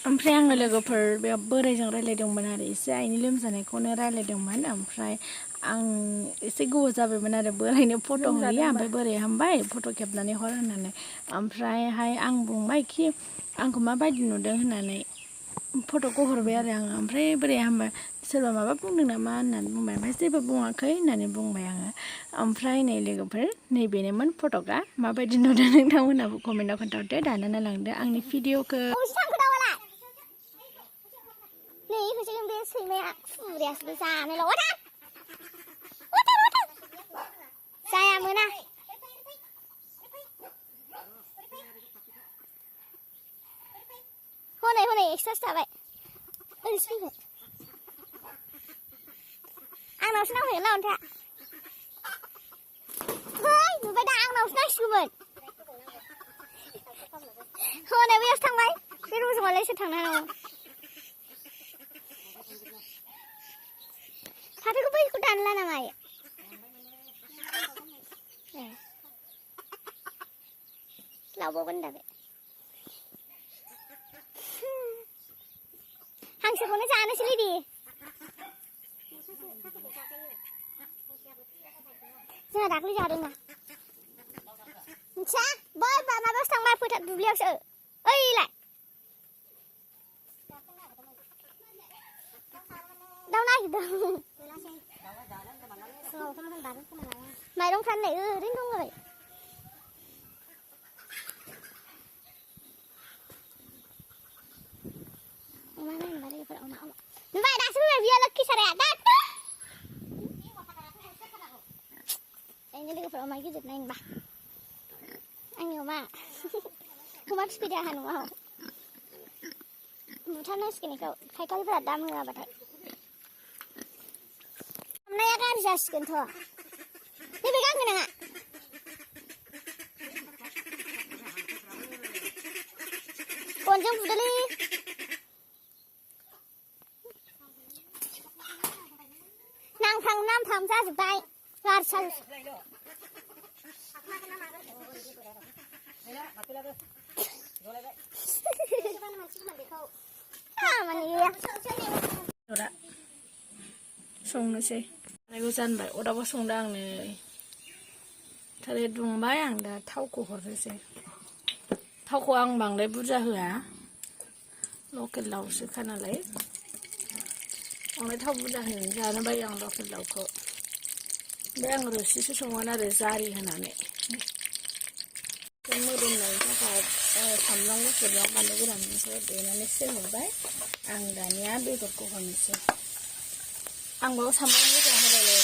ओमफ्राय आङो लोगोफोर बेयाव बोराइजों रायलायदोंमोन आरो एसे आइनि लोमजानायखौनो रायलायदोंमोन ओमफ्राय आं एसे गोबाव जाबायमोन आरो बोराइनो फट' होयो ओमफ्राय बोराइया हामबाय फट' खेबनानै हर होननानै ओमफ्रायहाय आं बुंबाय कि आंखौ माबायदि नुदों होननानै फट'खौ हरबाय आरो आङो ओमफ्राय बोराइया हामबाय सोरबा माबा बुंदों नामा होननानै बुंबाय ओमफ्राय जेबो बुङाखै होननानै बुंबाय आङो ओमफ्राय नै लोगोफोर नैबेनोमोन फट'आ माबायदि नुदों नोंथांमोनहाबो कमेन्टआव खोन्थाहरदो दाना नायलांदो आंनि भिडिअखौ बे सैमाया फुरियासो जानायल' जाया मोना हनै हनै एक्सट्रासो थाबाय ओरैसो फैबाय आंनावसो नांफैगोन ना अन्थाया है नुबाय दा आंनावसो नांसिगौमोन हनै बैयावसो थांबाय बे रज'मालाय सोर थांनो हानांगौ फाथोखौ बैखौ दानला नामा लावबावगोन दा बे हांसोखौनो जानोसैलै दे जोंहा दाख्लै जादोंना मिथिया बै माबायावसो थांबाय फोथार दुब्लियावसो ओइलाय दाउ नागिरदों माइरंफ्रानो नै ओरैनो दङ नुबाय दासो फैबाय बियो लोखि साराया दानो लोगोफोर अमा गिदिर नायनोबा आंनि अमा अमा फिफैदो आंहा न'आव बुथारनांसिगोन बेखौ फायखारिफोरा दाम होआबाथाय खामनाया गाज्रि जासिगोनथ' नैबे गांगोनाङा गनजों बुदोलै नांथां जाजोब्बाय गाज्रि संनोसै आरो जानबाय अदाबाव संदों आं नै थालिर दुंबाय आं दा थावखौ हरनोसै थावखौ आं बांद्राय बुरजा होआ लकेल दाउसोखा नालाय बांद्राय थाव बुरजा होनानै जानो बायो आं लकेल दाउखौ ओमफ्राय आं रोसिसो संगोन आरो जारि होनानै मोदोमनायनि थाखाय सामब्राम गुफुरजों बानलु गोरानजों देनानै सेरहरबाय आं दानिया बेदरखौ हरनोसै आं बाव सामब्राम गोजा होलायलाया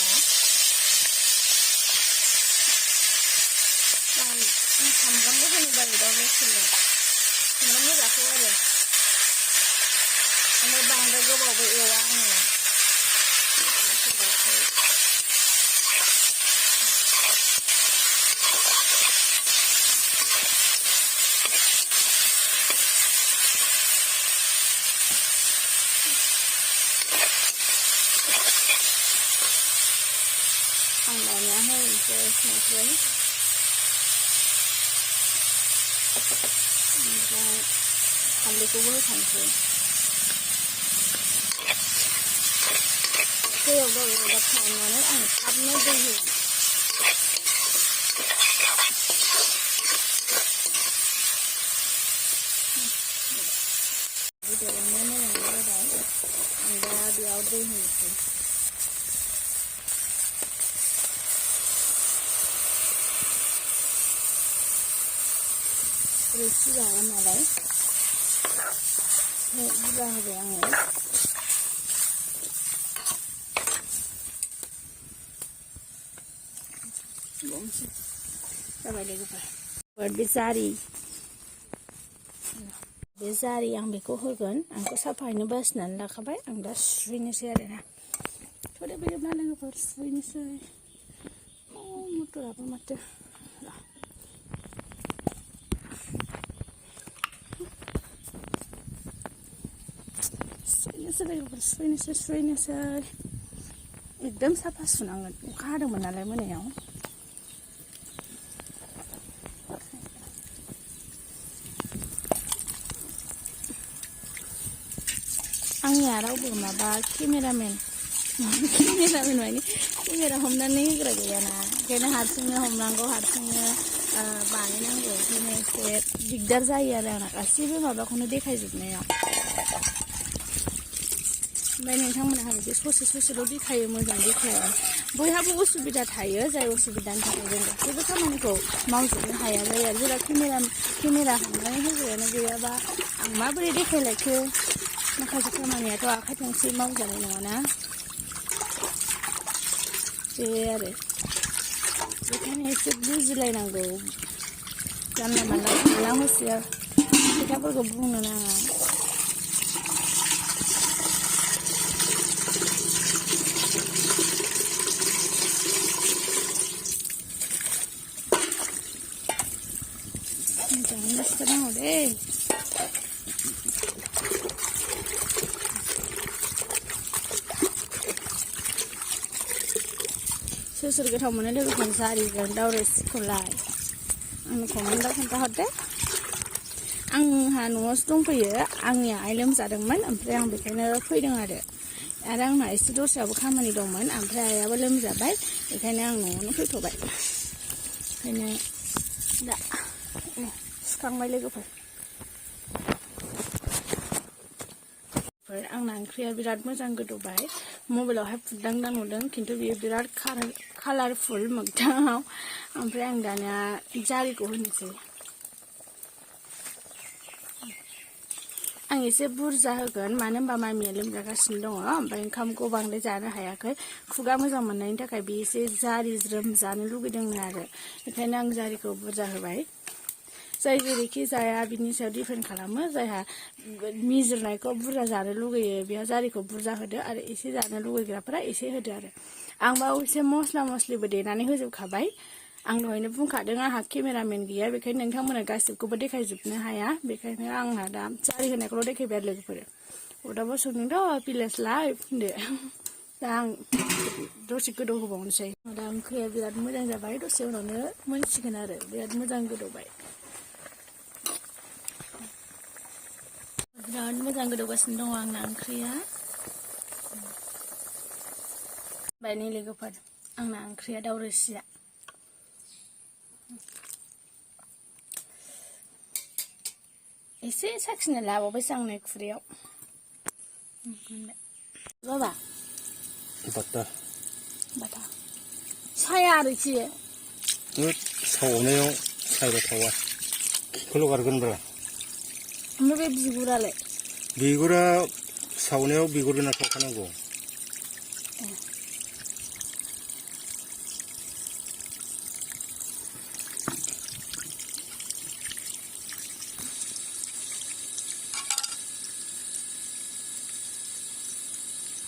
आं सामब्रामबो होनो बायो दा लकेलाव सामब्राम गोजाखौ आरो ओमफ्राय बांद्राय गोबावबो एवा आङो लकेल दाउखौ आं दानिया होनोसै संख्रै ओमफ्राय हालदैखौबो होखानोसै दैयाव दाब खालामनानै आं थाबनो दै होयो बेदरानो मोजाङै जाबाय आं दा बेयाव दै होनोसै रोसि जागोन नालाय बुरजा होबाय आङो जाबाय लोगोफोर बे जारि आं बेखौ होगोन आंखौ साफायैनो बासिनानै लाखाबाय आं दा सुहैनोसै आरोना थोदो बेयोब्ला लोगोफोर सुहैनोसै मटराबो माथो सुहैनोसै एकदम साफा सुनांगोन अखा हादोंमोन नालाय मोनायाव आंनिया रावबो माबा केमेरामेन माने केमेरा हमनानै होग्रा गैयाना ओंखायनो हारसिंनो हमनांगौ हारसिंनो बानायनांगौ ओंखायनो एसे दिगदार जायो आरो आंना गासैबो माबाखौनो देखायजोबनायाव ओमफ्राय नोंथांमोनहा बिदि ससे ससेल' देखायो मोजां देखाया बयहाबो उसुबिदा थायो जाय उसुबिदानि थाखाय जों गासैबो खामानिखौ मावजोबनो हाया जायो आरो जेब्ला केमेरा हमनानै होग्रायानो गैयाबा आं माबोरै देखायलायखो माखासे खामानियाथ' आखाइ थोंसे मावजानाय नङाना बे आरो बेखायनो एसे बुजिलायनांगौ जानला मानला माला होसिया खोथाफोरखौ बुंनो नाङा मोजाङै सिखारनांगौ दे सोर सोर गोथाव मोनो लोगोफोर जारिजों दाउ रोसिखौलाय आंनो कमेन्टआव खोन्थाहरदो आंहा न'आवसो दंफैयो आंनि आइ लोमजादोंमोन ओमफ्राय आं बेखायनो फैदों आरो आंना एसे दस्रायावबो खामानि दंमोन ओमफ्राय आइयाबो लोमजाबाय बेखायनो आं न'आवनो फैथ'बाय ओंखायनो दा सिखांबाय लोगोफोर आंना ओंख्रिया बिराद मोजां गोदौबाय मबाइलावहाय फुरदांदां नुदों खिन्थु बियो बिराद कालारफुल मोगथाङाव ओमफ्राय आं दानिया जारिखौ होनोसै आं एसे बुरजा होगोन मानो होनबा मामिया लोमजागासिनो दङ ओमफ्राय ओंखामखौ बांद्राय जानो हायाखै खुगा मोजां मोननायनि थाखाय बे एसे जारि ज्रोम जानो लुगैदोंनो आरो बेखायनो आं जारिखौ बुरजा होबाय जाय जेरैखि जाया बिनि सायाव डिपेन्ड खालामो जायहा मिजिरनायखौ बुरजा जानो लुगैयो बेयाव जारिखौ बुरजा होदो आरो एसे जानो लुगैग्राफोरा एसे होदो आरो आं बाव एसे मस्ला मस्लिबो देनानै होजोबखाबाय आं दहायनो बुंखादों आंहा केमेरामेन गैया बेखायनो नोंथांमोना गासिबखौबो देखायजोबनो हाया बेखायनो आंहा दा जारि होनायखौल' देखायबाय आरो लोगोफोर अरदाबाव संदोंथ' भिलेज लाइफ होनदो दा आं दसे गोदौ होबावनोसै दा ओंख्रिया बिराद मोजां जाबाय दसे उनावनो मोनसिगोन आरो बिराद मोजां गोदौबाय बिराद मोजां गोदौगासिनो दङ आंना ओंख्रिया ओमफ्राय नै लोगोफोर आंना ओंख्रिया दाउ रोसिया एसे साखिना लाबावबायसो आं नै खुरैयाव बाबा बाथा साया आरोखि सावनायाव सायबाय थावा खिखौल' गारगोनब्रा ओमफ्राय बे बिगुरालाय बिगुरा सावनायाव बिगुर गोनां सावखानांगौ